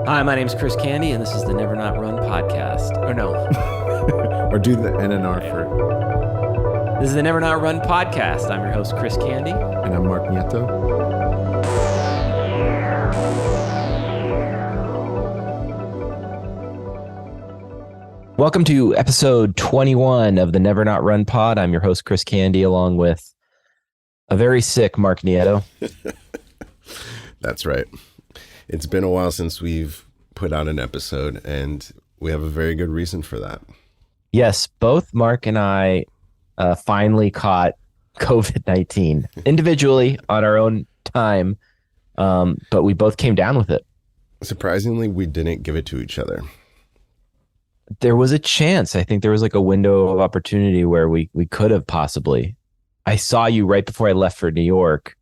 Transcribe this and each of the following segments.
Hi, my name's Chris Candy, and this is the Never Not Run podcast. Or no. Or do the NNR for. This is the Never Not Run podcast. I'm your host, Chris Candy. And I'm Mark Nieto. Welcome to episode 21 of the Never Not Run pod. I'm your host, Chris Candy, along with a very sick Mark Nieto. That's right. It's been a while since we've put out an episode, and we have a very good reason for that. Yes, both Mark and I finally caught COVID-19 individually on our own time, but we both came down with it. Surprisingly, we didn't give it to each other. There was a chance. I think there was like a window of opportunity where we could have possibly. I saw you right before I left for New York,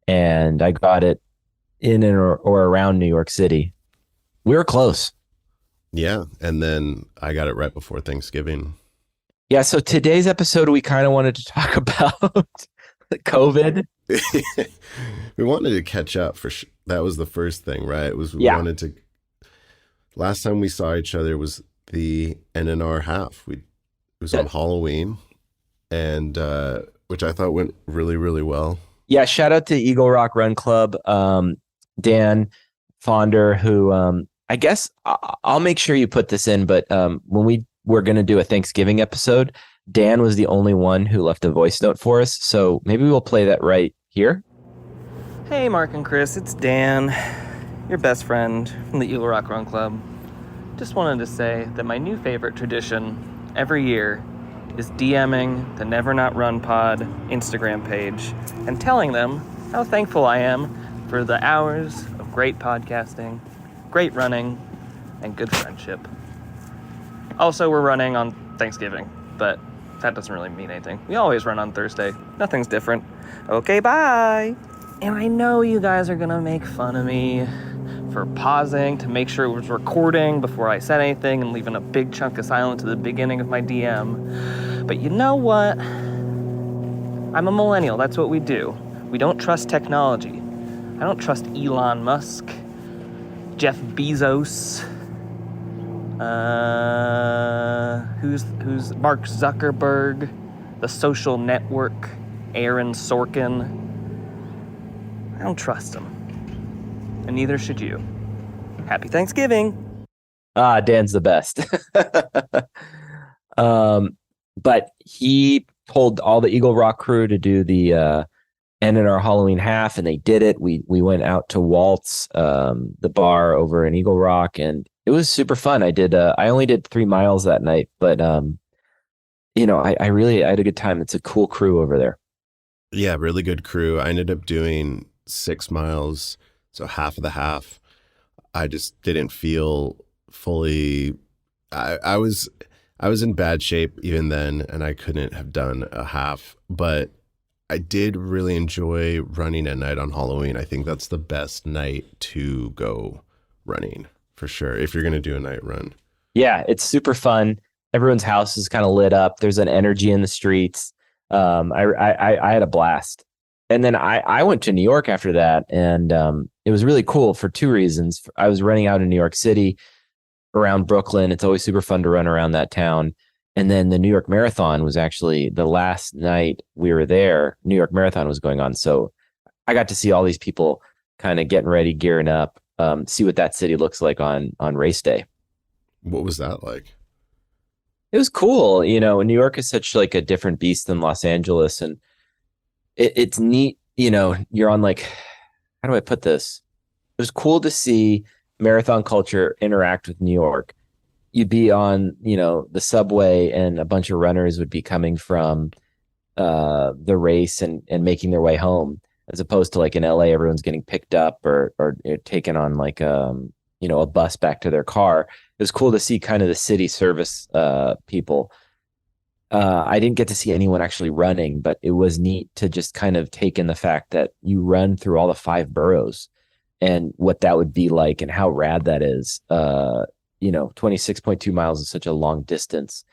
and I got it in and or around New York City. We were close. Yeah, and then I got it right before Thanksgiving. Yeah, so today's episode, we kind of wanted to talk about COVID. We wanted to catch up for that was the first thing, right? We wanted to. Last time we saw each other was the NNR half. It was on Halloween, and which I thought went really, really well. Yeah, shout out to Eagle Rock Run Club, Dan Fonder, who I guess I'll make sure you put this in, but when we were going to do a Thanksgiving episode, Dan was the only one who left a voice note for us, so maybe we'll play that right here. Hey, Mark and Chris, it's Dan, your best friend from the Eagle Rock Run Club. Just wanted to say that my new favorite tradition every year is DMing the Never Not Run Pod Instagram page and telling them how thankful I am for the hours of great podcasting, great running, and good friendship. Also, we're running on Thanksgiving, but that doesn't really mean anything. We always run on Thursday. Nothing's different. Okay, bye! And I know you guys are gonna make fun of me for pausing to make sure it was recording before I said anything and leaving a big chunk of silence at the beginning of my DM. But you know what? I'm a millennial. That's what we do. We don't trust technology. I don't trust Elon Musk, Jeff Bezos, who's Mark Zuckerberg, the social network, Aaron Sorkin. I don't trust them. And neither should you. Happy Thanksgiving. Dan's the best. But he told all the Eagle Rock crew to do the NNR Halloween Half, and they did it. We went out to Waltz, the bar over in Eagle Rock, and it was super fun. I only did 3 miles that night, but I had a good time. It's a cool crew over there. Yeah, really good crew. I ended up doing 6 miles, so half of the half. I just didn't feel fully. I was in bad shape even then, and I couldn't have done a half. But I did really enjoy running at night on Halloween. I think that's the best night to go running for sure if you're going to do a night run. Yeah, it's super fun. Everyone's house is kind of lit up. There's an energy in the streets. I had a blast. And then I went to New York after that, and it was really cool for 2 reasons. I was running out in New York City around Brooklyn. It's always super fun to run around that town. And then the New York Marathon was actually the last night we were there. New York Marathon was going on. So I got to see all these people kind of getting ready, gearing up, see what that city looks like on race day. What was that like? It was cool. New York is such like a different beast than Los Angeles, and it's neat. You're on like, how do I put this? It was cool to see marathon culture interact with New York. You'd be on, the subway, and a bunch of runners would be coming from the race and making their way home, as opposed to like in LA, everyone's getting picked up or taken on like a bus back to their car. It was cool to see kind of the city service people. I didn't get to see anyone actually running, but it was neat to just kind of take in the fact that you run through all the 5 boroughs and what that would be like and how rad that is. 26.2 miles is such a long distance.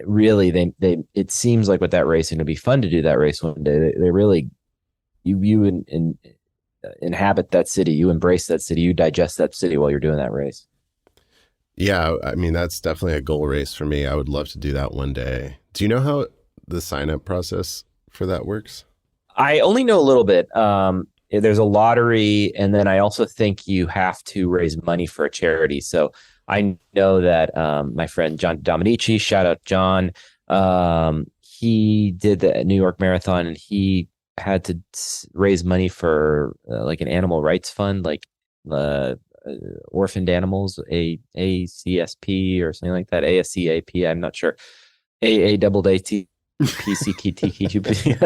Really, it seems like with that race, and it'd be fun to do that race one day. They really, you and inhabit that city, you embrace that city, you digest that city while you're doing that race. Yeah, I mean, that's definitely a goal race for me. I would love to do that one day. Do you know how the sign up process for that works? I only know a little bit. There's a lottery, and then I also think you have to raise money for a charity. So I know that my friend John Dominici, shout out John, he did the New York Marathon, and he had to raise money for like an animal rights fund, like orphaned animals, ACSP or something like that, ASCAP. I'm not sure. AAAT. PCTTQP.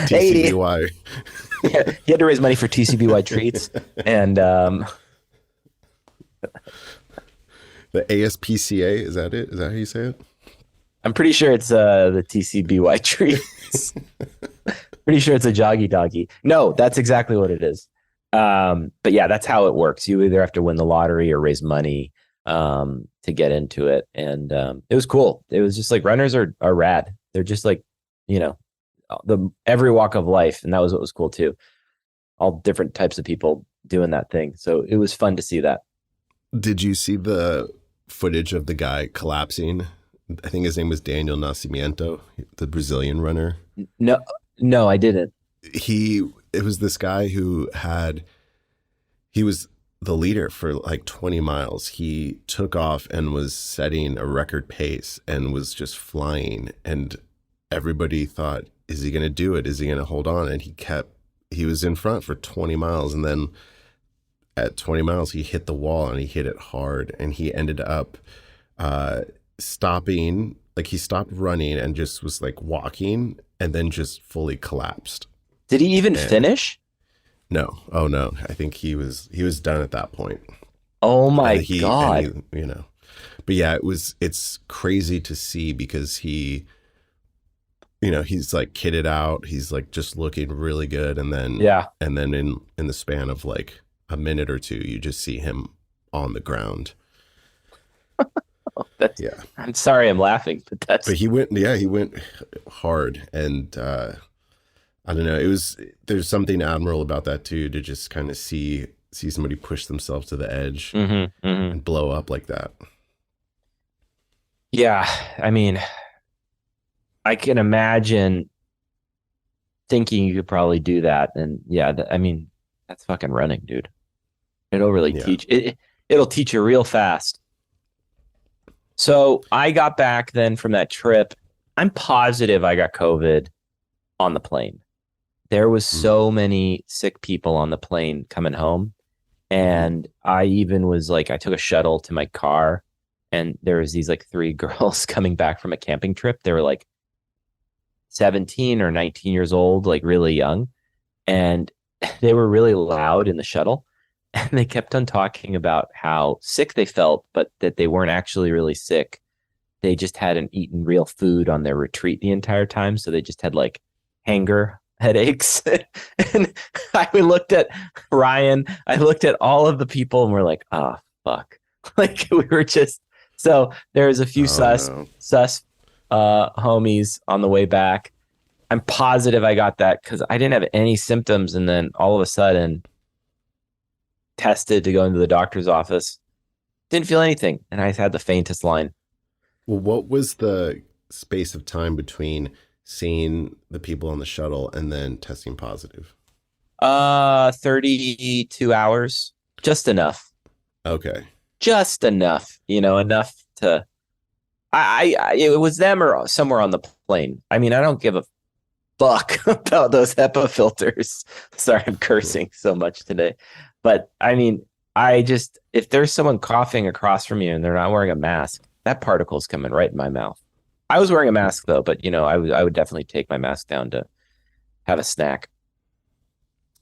Hey, TCBY. yeah, he had to raise money for TCBY treats, and The ASPCA, is that it? Is that how you say it? I'm pretty sure it's the TCBY treats. Pretty sure it's a joggy doggy. No, that's exactly what it is. But yeah, that's how it works. You either have to win the lottery or raise money to get into it. And it was cool. It was just like runners are rad. They're just like, you know, every walk of life. And that was what was cool too. All different types of people doing that thing. So it was fun to see that. Did you see the footage of the guy collapsing? I think his name was Daniel Nascimento, the Brazilian runner. No, I didn't. It was this guy he was the leader for like 20 miles. He took off and was setting a record pace and was just flying. And everybody thought, is he going to do it? Is he going to hold on? And he was in front for 20 miles. And then at 20 miles, he hit the wall and he hit it hard. And he ended up stopping, like he stopped running and just was like walking and then just fully collapsed. Did he even finish? No. Oh no. I think he was done at that point. Oh my God. You know. But yeah, it's crazy to see because he's like kitted out. He's like just looking really good. And then in the span of like a minute or two, you just see him on the ground. Yeah. I'm sorry I'm laughing, but he went hard. And I don't know. There's something admirable about that too, to just kind of see somebody push themselves to the edge and blow up like that. Yeah. I mean, I can imagine thinking you could probably do that. And yeah, I mean, that's fucking running, dude. It'll really teach it'll teach you real fast. So I got back then from that trip. I'm positive I got COVID on the plane. There was so many sick people on the plane coming home. And I even was like, I took a shuttle to my car and there was these like 3 girls coming back from a camping trip. They were like 17 or 19 years old, like really young. And they were really loud in the shuttle. And they kept on talking about how sick they felt, but that they weren't actually really sick. They just hadn't eaten real food on their retreat the entire time. So they just had like hanger headaches. And I looked at Ryan, I looked at all of the people and we're like, oh, fuck. Like we were just, so there's a few sus homies on the way back. I'm positive I got that because I didn't have any symptoms. And then all of a sudden, tested to go into the doctor's office, didn't feel anything, and I had the faintest line. Well, what was the space of time between seeing the people on the shuttle and then testing positive? 32 hours, just enough. Okay, just enough, enough to it was them or somewhere on the plane. I mean, I don't give a fuck about those HEPA filters. Sorry, I'm cursing so much today. But I mean, if there's someone coughing across from you and they're not wearing a mask, that particle's coming right in my mouth. I was wearing a mask though, but I would definitely take my mask down to have a snack.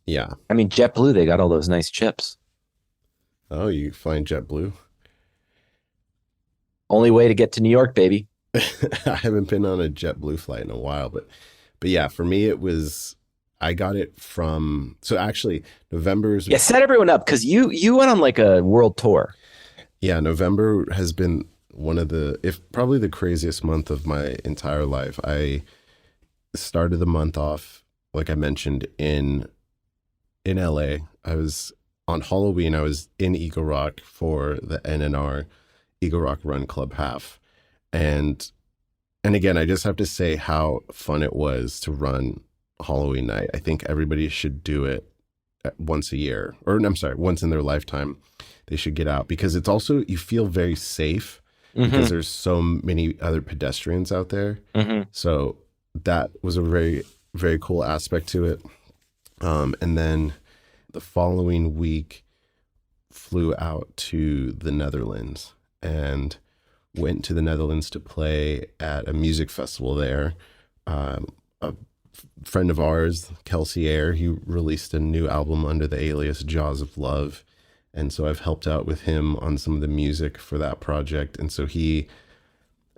Yeah. I mean, JetBlue, they got all those nice chips. Oh, you flying JetBlue? Only way to get to New York, baby. I haven't been on a JetBlue flight in a while, but yeah, for me I got it from, so actually November's. Yeah, set everyone up because you went on like a world tour. Yeah, November has been one of probably the craziest month of my entire life. I started the month off, like I mentioned, in in LA. I was on Halloween. I was in Eagle Rock for the NNR Eagle Rock Run Club half, and again, I just have to say how fun it was to run Halloween night. I think everybody should do it once a year, or I'm sorry, once in their lifetime. They should get out because it's also, you feel very safe because there's so many other pedestrians out there. So that was a very, very cool aspect to it. And then the following week flew out to the Netherlands and went to the Netherlands to play at a music festival there. A friend of ours, Kelsey Ayer, he released a new album under the alias Jaws of Love. And so I've helped out with him on some of the music for that project. And so he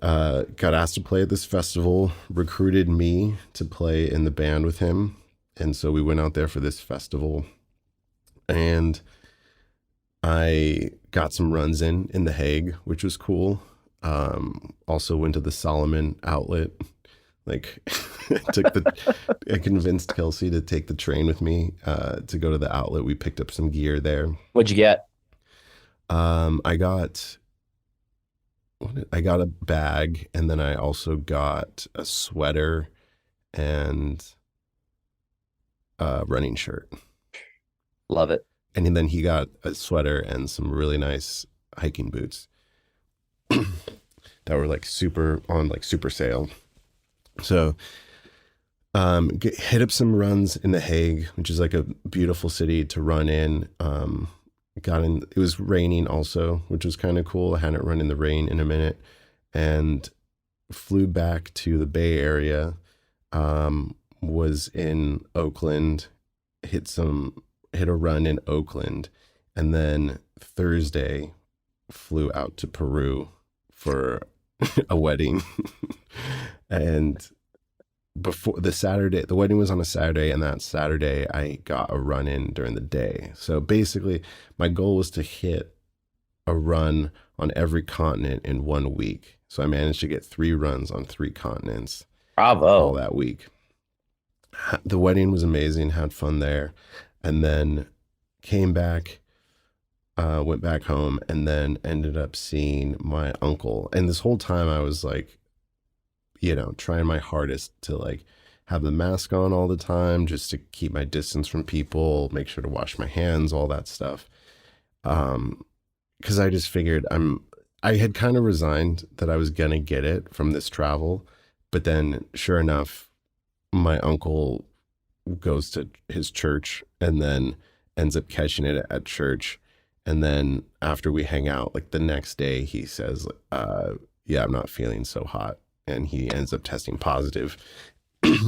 got asked to play at this festival, recruited me to play in the band with him. And so we went out there for this festival. And I got some runs in The Hague, which was cool. Also went to the Solomon outlet. Like I convinced Kelsey to take the train with me to go to the outlet. We picked up some gear there. What'd you get? I got a bag, and then I also got a sweater and a running shirt. Love it. And then he got a sweater and some really nice hiking boots that were like super sale. So hit up some runs in The Hague, which is like a beautiful city to run in. It was raining also, which was kind of cool. I hadn't run in the rain in a minute, and flew back to the Bay Area. Was in Oakland, hit a run in Oakland, and then Thursday flew out to Peru for a wedding. And before the wedding was on a Saturday, and that Saturday I got a run in during the day. So basically my goal was to hit a run on every continent in 1 week. So I managed to get 3 runs on 3 continents. Bravo. All that week. The wedding was amazing, had fun there, and then came back, went back home, and then ended up seeing my uncle. And this whole time I was like, trying my hardest to like have the mask on all the time, just to keep my distance from people, make sure to wash my hands, all that stuff. Because I just figured I had kind of resigned that I was going to get it from this travel. But then sure enough, my uncle goes to his church and then ends up catching it at church. And then after we hang out, like the next day, he says, yeah, I'm not feeling so hot. And he ends up testing positive.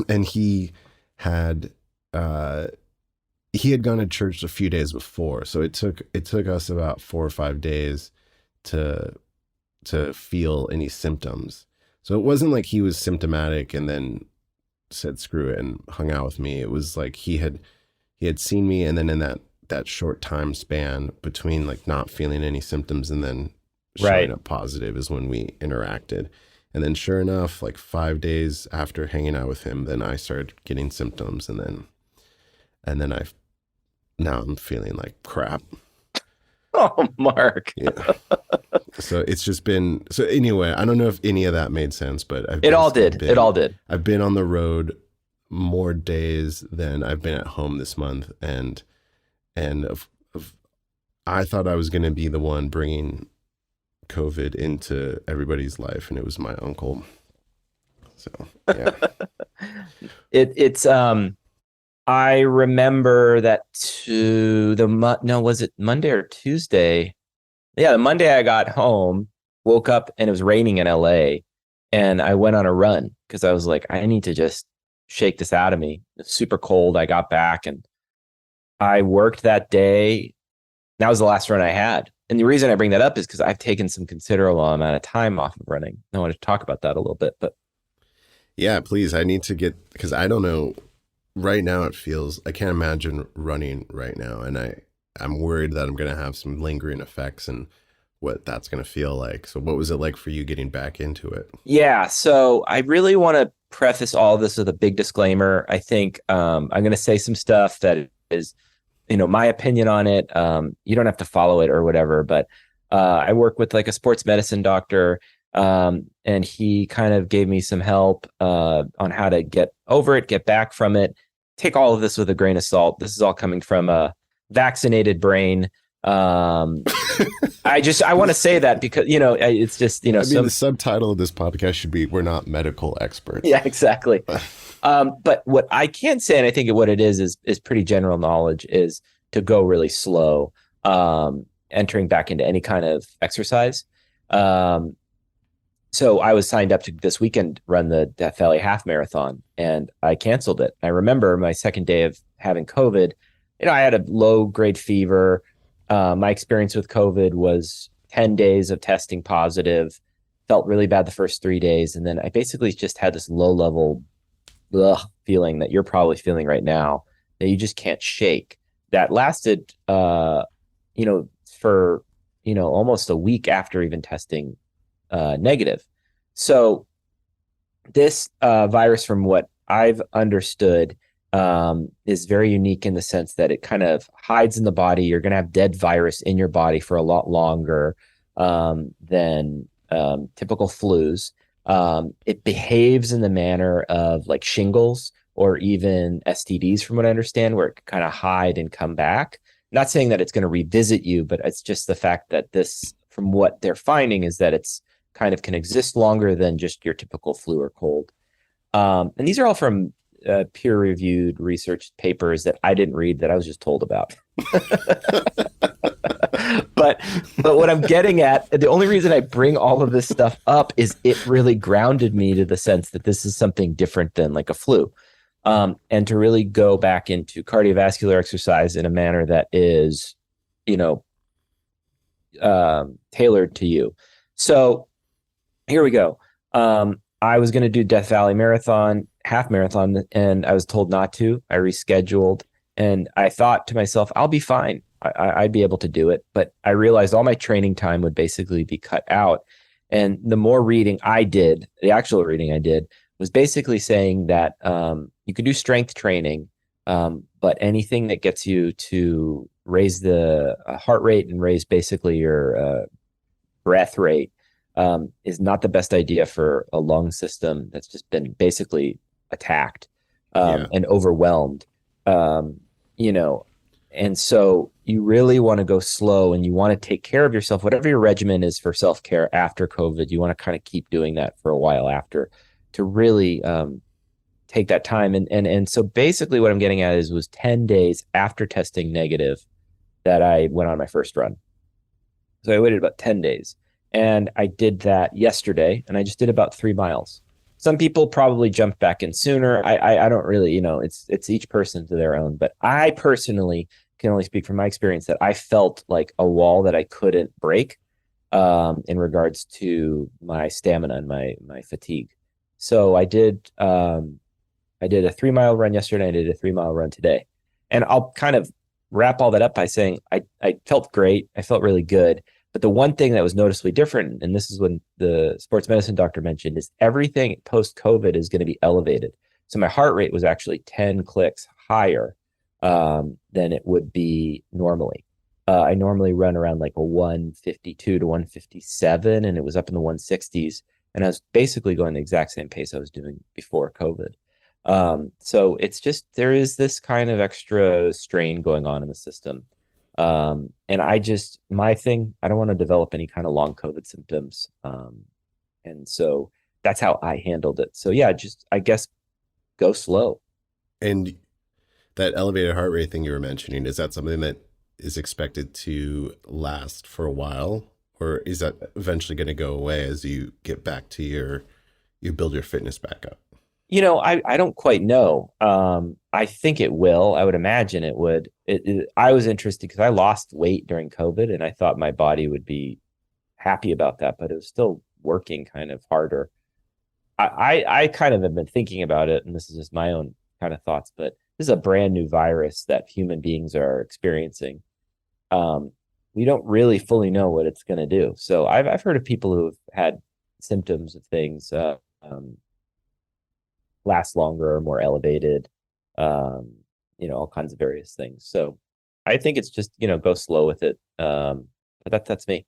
And he had gone to church a few days before. So it took us about 4 or 5 days to feel any symptoms. So it wasn't like he was symptomatic and then said screw it and hung out with me. It was like he had seen me, and then in that short time span between like not feeling any symptoms and then showing up positive is when we interacted. And then sure enough, like 5 days after hanging out with him, then I started getting symptoms, and then now I'm feeling like crap. Oh, Mark. Yeah. So it's just been, so anyway, I don't know if any of that made sense, but it all did. I've been on the road more days than I've been at home this month. And I thought I was going to be the one bringing COVID into everybody's life, and it was my uncle. So, yeah. I remember that was it Monday or Tuesday? Yeah, the Monday I got home, woke up, and it was raining in LA, and I went on a run because I was like, I need to just shake this out of me. It's super cold. I got back and I worked that day. That was the last run I had. And the reason I bring that up is because I've taken some considerable amount of time off of running. I want to talk about that a little bit, but yeah, please. I need to because I don't know. Right now it feels, I can't imagine running right now. And I'm worried that I'm going to have some lingering effects and what that's going to feel like. So what was it like for you getting back into it? Yeah. So I really want to preface all of this with a big disclaimer. I think I'm going to say some stuff that is my opinion on it. You don't have to follow it or whatever, but I work with like a sports medicine doctor, and he kind of gave me some help on how to get over it, get back from it. Take all of this with a grain of salt. This is all coming from a vaccinated brain. Um, I want to say that because it's just I mean, the subtitle of this podcast should be "We're not medical experts." yeah, exactly. But what I can say, and I think what it is pretty general knowledge, is to go really slow, entering back into any kind of exercise. Um, so I was signed up to this weekend run the Death Valley Half Marathon, and I canceled it. I remember my second day of having COVID. I had a low grade fever. My experience with COVID was 10 days of testing positive. Felt really bad the first 3 days, and then I basically just had this low level feeling that you're probably feeling right now that you just can't shake. That lasted, for almost a week after even testing negative. So this virus, from what I've understood, is very unique in the sense that it kind of hides in the body. You're going to have dead virus in your body for a lot longer than typical flus. It behaves in the manner of like shingles or even STDs, from what I understand, where it can kind of hide and come back. Not saying that it's going to revisit you, but it's just the fact that this, from what they're finding, is that it's kind of can exist longer than just your typical flu or cold. And these are all from peer-reviewed research papers that I didn't read, that I was just told about. but what I'm getting at, the only reason I bring all of this stuff up is it really grounded me to the sense that this is something different than like a flu. And to really go back into cardiovascular exercise in a manner that is, tailored to you. So here we go. I was going to do Death Valley Marathon, half marathon, and I was told not to. I rescheduled, and I thought to myself, I'll be fine. I'd be able to do it. But I realized all my training time would basically be cut out. And the more reading I did, the actual reading I did, was basically saying that you could do strength training, but anything that gets you to raise the heart rate and raise basically your breath rate is not the best idea for a lung system that's just been basically attacked and overwhelmed. And so you really want to go slow, and you want to take care of yourself. Whatever your regimen is for self-care after COVID, you want to kind of keep doing that for a while after, to really take that time. And so basically what I'm getting at was 10 days after testing negative that I went on my first run. So I waited about 10 days. And I did that yesterday, and I just did about 3 miles. Some people probably jumped back in sooner. I don't really, it's each person to their own. But I personally can only speak from my experience that I felt like a wall that I couldn't break in regards to my stamina and my fatigue. So I did a 3-mile run yesterday. I did a 3-mile run today. And I'll kind of wrap all that up by saying I felt great. I felt really good. But the one thing that was noticeably different, and this is when the sports medicine doctor mentioned, is everything post-COVID is going to be elevated. So my heart rate was actually 10 clicks higher than it would be normally. I normally run around like a 152 to 157, and it was up in the 160s. And I was basically going the exact same pace I was doing before COVID. So it's just, there is this kind of extra strain going on in the system. And my thing, I don't want to develop any kind of long COVID symptoms. And so that's how I handled it. So yeah, just, I guess, go slow. And that elevated heart rate thing you were mentioning, is that something that is expected to last for a while, or is that eventually going to go away as you get back to you build your fitness back up? I don't quite know. I think it will. I would imagine it would. I was interested because I lost weight during COVID, and I thought my body would be happy about that, but it was still working kind of harder. I kind of have been thinking about it, and this is just my own kind of thoughts, but this is a brand new virus that human beings are experiencing. We don't really fully know what it's going to do. So I've heard of people who've had symptoms of things last longer or more elevated, all kinds of various things. So I think it's just, go slow with it. But that's me.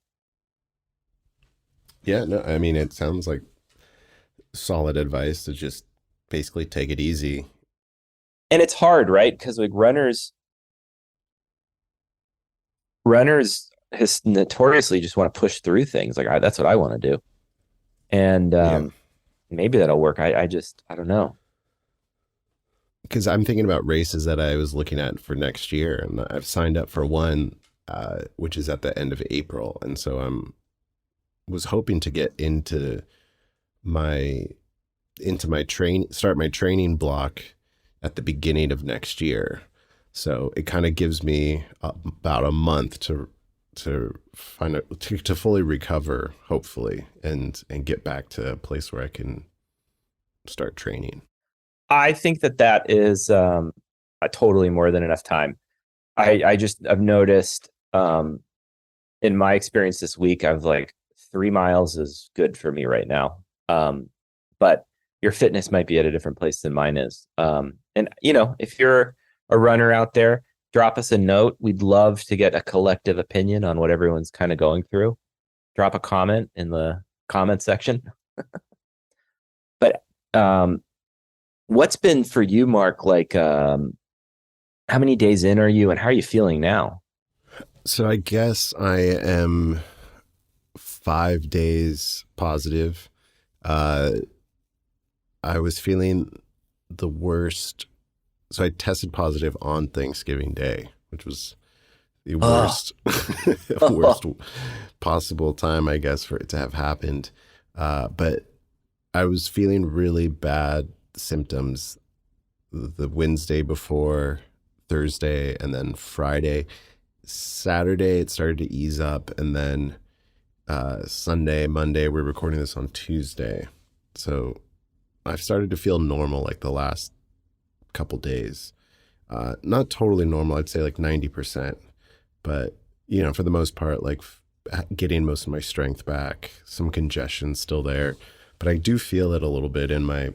Yeah, no, I mean, it sounds like solid advice to just basically take it easy. And it's hard, right? Because like runners has notoriously just want to push through things. Like that's what I want to do. And Yeah. maybe that'll work. I don't know. Because I'm thinking about races that I was looking at for next year, and I've signed up for one, which is at the end of April, and so I'm was hoping to get my my start my training block at the beginning of next year. So it kind of gives me about a month to fully recover, hopefully, and get back to a place where I can start training. I think that is a totally more than enough time. I've noticed in my experience this week, I've like 3 miles is good for me right now. But your fitness might be at a different place than mine is. And if you're a runner out there, drop us a note. We'd love to get a collective opinion on what everyone's kind of going through. Drop a comment in the comment section. But what's been for you, Mark? Like, how many days in are you, and how are you feeling now? So I guess I am 5 days positive. I was feeling the worst. So I tested positive on Thanksgiving Day, which was the worst, worst possible time, I guess, for it to have happened. But I was feeling really bad symptoms the Wednesday before, Thursday, and then Friday. Saturday, it started to ease up, and then Sunday, Monday, we're recording this on Tuesday. So I've started to feel normal like the last couple days. Not totally normal, I'd say like 90%, but for the most part, like getting most of my strength back. Some congestion still there, but I do feel it a little bit in my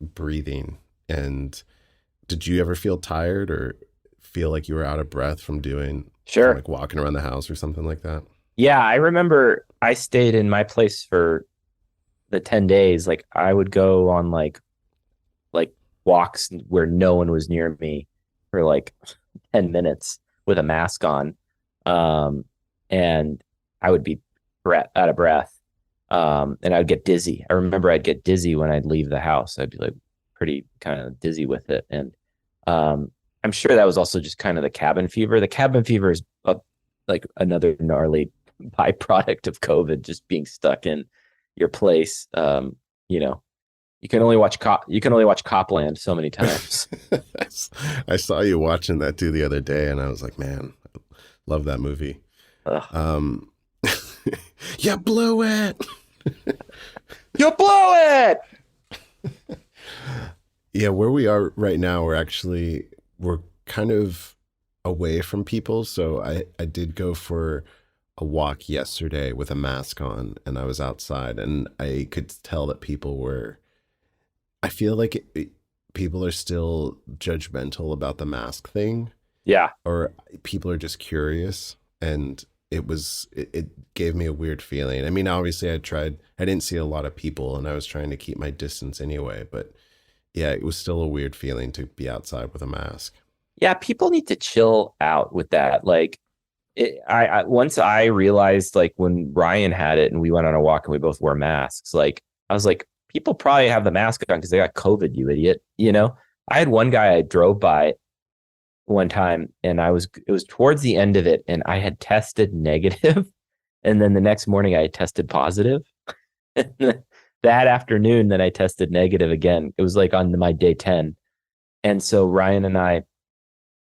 breathing. And did you ever feel tired or feel like you were out of breath from Sure. like walking around the house or something like that? Yeah, I remember I stayed in my place for the 10 days. Like I would go on like walks where no one was near me for like 10 minutes with a mask on. And I would be out of breath. And I'd get dizzy. I remember I'd get dizzy when I'd leave the house. I'd be like pretty kind of dizzy with it. And I'm sure that was also just kind of the cabin fever. The cabin fever is like another gnarly byproduct of COVID, just being stuck in your place. You can only watch Copland so many times. I saw you watching that too the other day, and I was like, man, I love that movie. You blew it. You blew it. Yeah, where we are right now, we're kind of away from people. So I did go for a walk yesterday with a mask on, and I was outside, and I could tell that I feel like people are still judgmental about the mask thing. Yeah. Or people are just curious, and it gave me a weird feeling. I mean, obviously I didn't see a lot of people, and I was trying to keep my distance anyway, but yeah, it was still a weird feeling to be outside with a mask. Yeah, people need to chill out with that. Like once I realized, like when Ryan had it and we went on a walk and we both wore masks, like I was like, people probably have the mask on because they got COVID, you idiot. I had one guy I drove by one time, and it was towards the end of it, and I had tested negative, and then the next morning I had tested positive. That afternoon, then I tested negative again. It was like on my day 10. And so Ryan and I,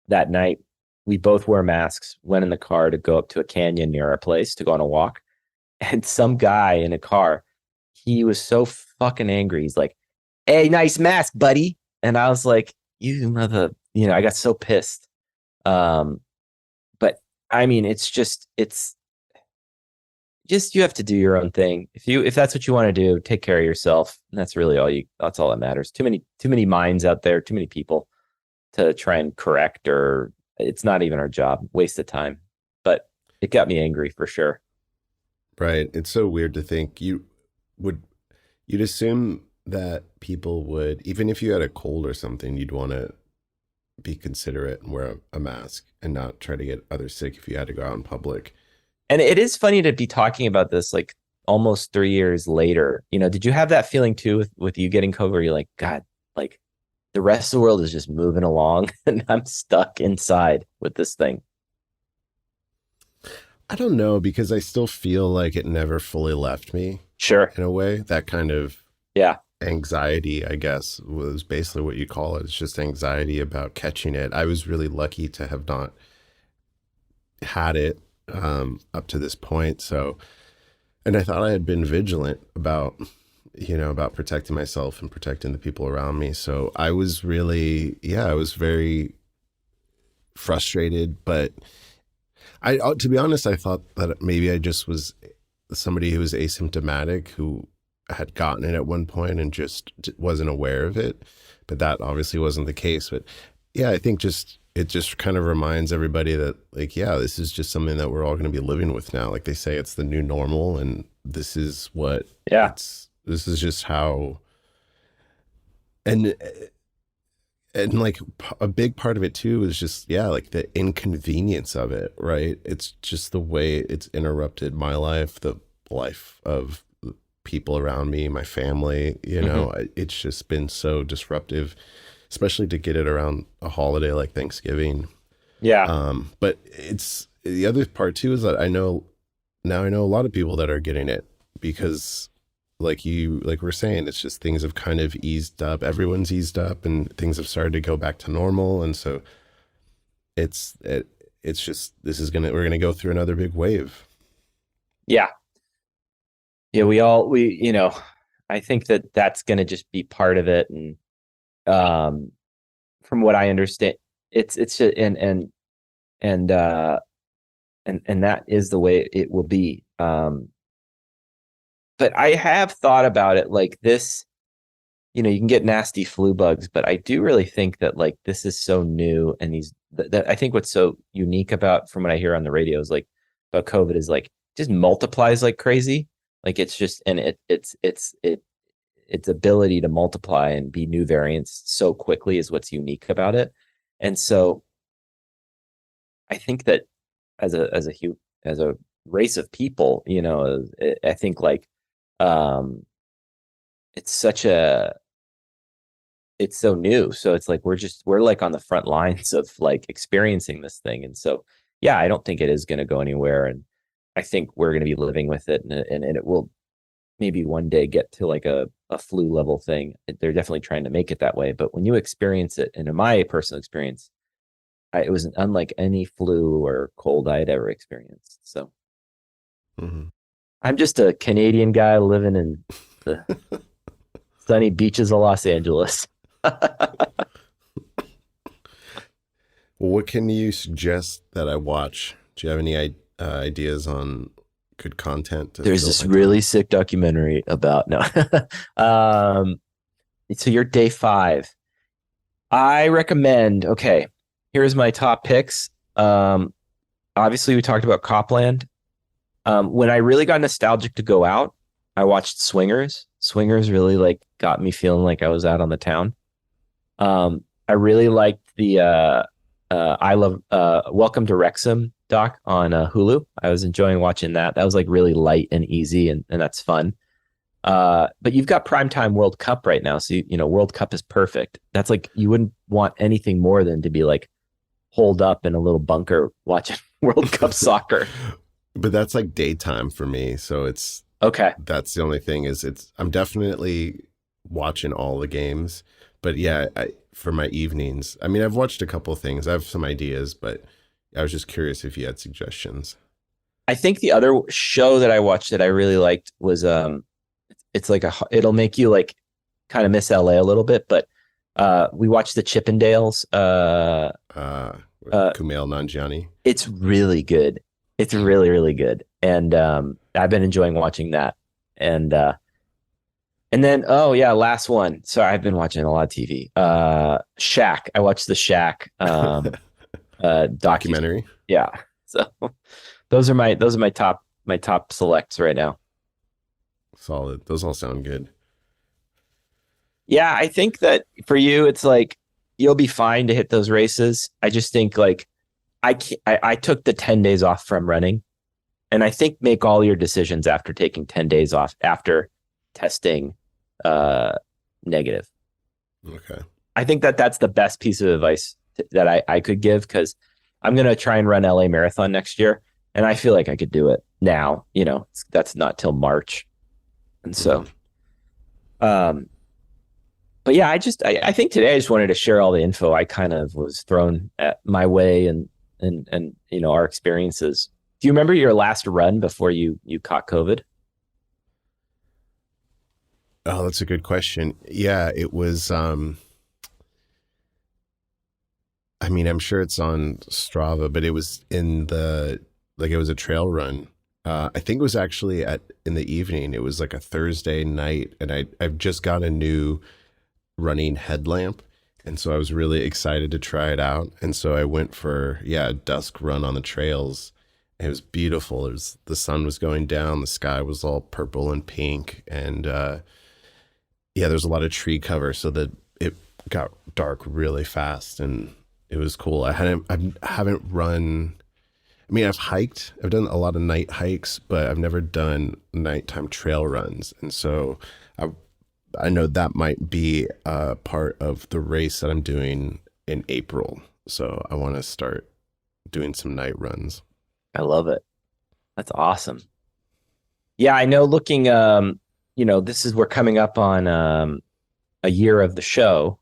that night, we both wore masks, went in the car to go up to a canyon near our place to go on a walk. And some guy in a car, he was so fucking angry. He's like, "Hey, nice mask, buddy." And I was like, "You mother," I got so pissed. But I mean, it's just you have to do your own thing. If that's what you want to do, take care of yourself. And that's really that's all that matters. Too many minds out there, too many people to try and correct or it's not even our job. Waste of time. But it got me angry for sure. Right. It's so weird to think would, you'd assume that people would, even if you had a cold or something, you'd want to be considerate and wear a mask and not try to get others sick if you had to go out in public. And it is funny to be talking about this like almost 3 years later. Did you have that feeling too with you getting COVID? Where you're like, God, like the rest of the world is just moving along and I'm stuck inside with this thing. I don't know, because I still feel like it never fully left me Sure. in a way. That kind of Yeah. anxiety, I guess, was basically what you call it. It's just anxiety about catching it. I was really lucky to have not had it up to this point. So, and I thought I had been vigilant about, about protecting myself and protecting the people around me. So I was really, I was very frustrated. But to be honest, I thought that maybe I just was somebody who was asymptomatic, who had gotten it at one point and just wasn't aware of it. But that obviously wasn't the case. But yeah, I think it just kind of reminds everybody that, like, yeah, this is just something that we're all going to be living with now. Like they say, it's the new normal, and this is what this is just how, and like a big part of it too is just, like the inconvenience of it, right? It's just the way it's interrupted my life, the life of people around me, my family, it's just been so disruptive, especially to get it around a holiday like Thanksgiving. Yeah. But it's the other part too is that I know a lot of people that are getting it because like we're saying, it's just things have kind of eased up. Everyone's eased up and things have started to go back to normal. And so it's just, we're going to go through another big wave. Yeah. Yeah. I think that's going to just be part of it. And, from what I understand, it's just, and that is the way it will be. But I have thought about it like this, you can get nasty flu bugs, but I do really think that like this is so new, and that I think what's so unique about, from what I hear on the radio, is like about COVID is like just multiplies like crazy. Like it's just, and its ability to multiply and be new variants so quickly is what's unique about it. And so I think that as a race of people, I think like it's so new. So it's like we're like on the front lines of like experiencing this thing. And so yeah, I don't think it is going to go anywhere. And I think we're going to be living with it, and it will maybe one day get to like a flu level thing. They're definitely trying to make it that way. But when you experience it, and in my personal experience, it was unlike any flu or cold I had ever experienced. So I'm just a Canadian guy living in the sunny beaches of Los Angeles. Well, what can you suggest that I watch? Do you have any ideas on good content? There's this really sick documentary about so you're day 5. I recommend, okay, here's my top picks. Obviously we talked about Copland. When I really got nostalgic to go out, I watched Swingers. Swingers really like got me feeling like I was out on the town. I really liked the Welcome to Wrexham doc on Hulu. I was enjoying watching that. That was like really light and easy, and that's fun. But you've got primetime World Cup right now, so World Cup is perfect. That's like, you wouldn't want anything more than to be like holed up in a little bunker watching World Cup soccer. But that's like daytime for me, so it's okay. That's the only thing is I'm definitely watching all the games, but yeah, for my evenings, I mean, I've watched a couple of things. I have some ideas, but I was just curious if you had suggestions. I think the other show that I watched that I really liked was it's like it'll make you like kind of miss LA a little bit, but we watched the Chippendales. Kumail Nanjiani. It's really good. It's really, really good. And I've been enjoying watching that. And then, oh yeah, last one. Sorry, I've been watching a lot of TV. Shack. I watched The Shack. Documentary. Yeah. So those are my top selects right now. Solid. Those all sound good. Yeah, I think that for you, it's like you'll be fine to hit those races. I just think like I took the 10 days off from running, and I think make all your decisions after taking 10 days off after testing negative. Okay. I think that that's the best piece of advice that I could give, because I'm going to try and run LA Marathon next year, and I feel like I could do it now. That's not till March. And so, but yeah, I think today I just wanted to share all the info I kind of was thrown at my way, and our experiences. Do you remember your last run before you caught COVID? Oh, that's a good question. Yeah, it was, I mean, I'm sure it's on Strava, but it was it was a trail run. I think it was actually in the evening. It was like a Thursday night, and I've just got a new running headlamp, and so I was really excited to try it out. And so I went for a dusk run on the trails. It was beautiful. The sun was going down, the sky was all purple and pink, and there's a lot of tree cover, so that it got dark really fast, and it was cool. I haven't run. I mean, I've hiked. I've done a lot of night hikes, but I've never done nighttime trail runs, and so I know that might be a part of the race that I'm doing in April. So I want to start doing some night runs. I love it. That's awesome. Yeah, I know looking, we're coming up on a year of the show.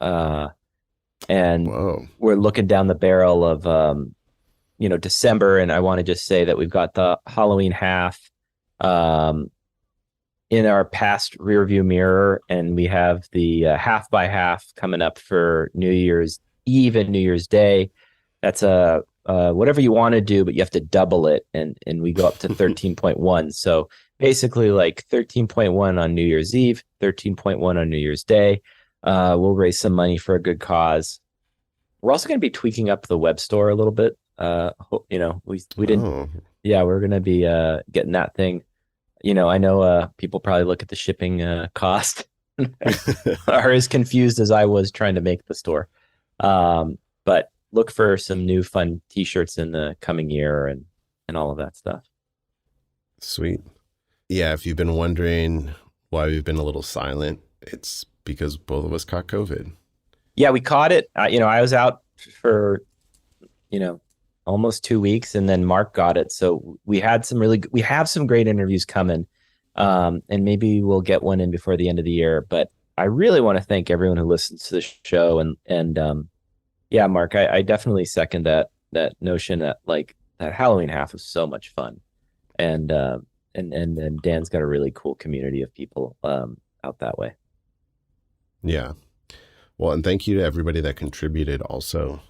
And Whoa. We're looking down the barrel of, December. And I want to just say that we've got the Halloween half in our past rearview mirror, and we have the half by half coming up for New Year's Eve and New Year's Day. That's whatever you want to do, but you have to double it, and we go up to 13.1. So basically, like 13.1 on New Year's Eve, 13.1 on New Year's Day. We'll raise some money for a good cause. We're also going to be tweaking up the web store a little bit. We didn't. Oh. Yeah, we're going to be getting that thing. I know people probably look at the shipping cost are as confused as I was trying to make the store. But look for some new fun t-shirts in the coming year and all of that stuff. Sweet. Yeah, if you've been wondering why we've been a little silent, it's because both of us caught COVID. Yeah, we caught it. I was out for, almost 2 weeks, and then Mark got it. So we have some great interviews coming, and maybe we'll get one in before the end of the year. But I really want to thank everyone who listens to the show, and Mark, I definitely second that notion that like that Halloween half was so much fun, and Dan's got a really cool community of people out that way. Yeah. Well, and thank you to everybody that contributed also.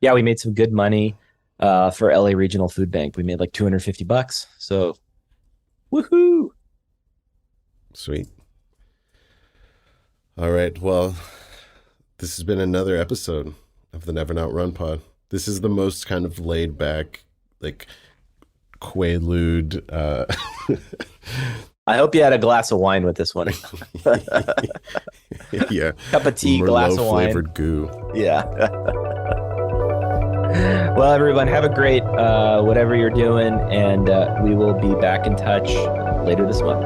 Yeah, we made some good money for LA Regional Food Bank. We made like $250. So, woohoo! Sweet. All right. Well, this has been another episode of the Never Not Run Pod. This is the most kind of laid back, like Quaalude. I hope you had a glass of wine with this one. Yeah. Cup of tea, glass of wine. Flavored goo. Yeah. Well, everyone, have a great whatever you're doing, and we will be back in touch later this month.